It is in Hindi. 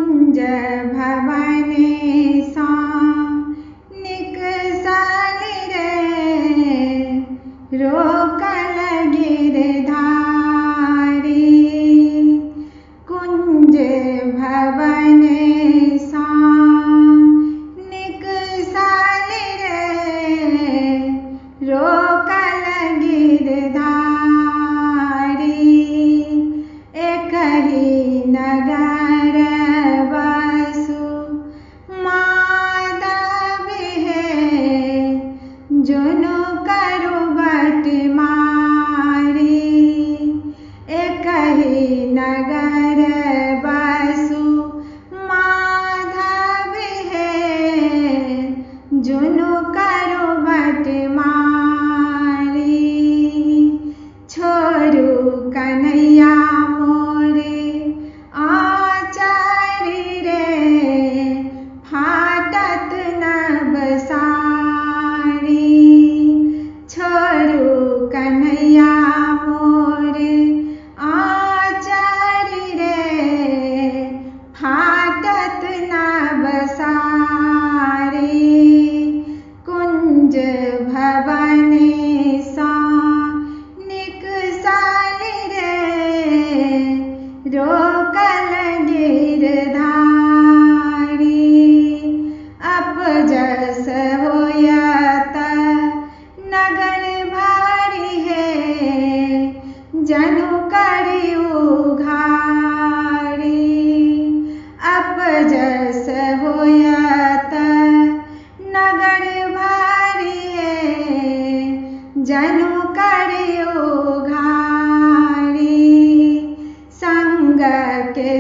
कुंज भवन सा निकसाली रे रोकल गिरधारी। कुंज भवन सा निकसाली रे रोकल गिरधारी। एक ही नगर बसु माधव है जुनु करु बट मारी। एक ही नगर बसु माधव है जुनु करु बट मारी। छोरू कन्हैया मोरे आचारी रे फाटत नभ सारी। छोरू कन्हैया मोरे आचारी रे फाटत नभ सारी। कुंज भवन सा निकसाली रे रोकल गिरधारी। अपजस होयत नगर भारी है जनु करी उघारी। अपजस होयत नगर भारी है जनु करी उघारी। संग के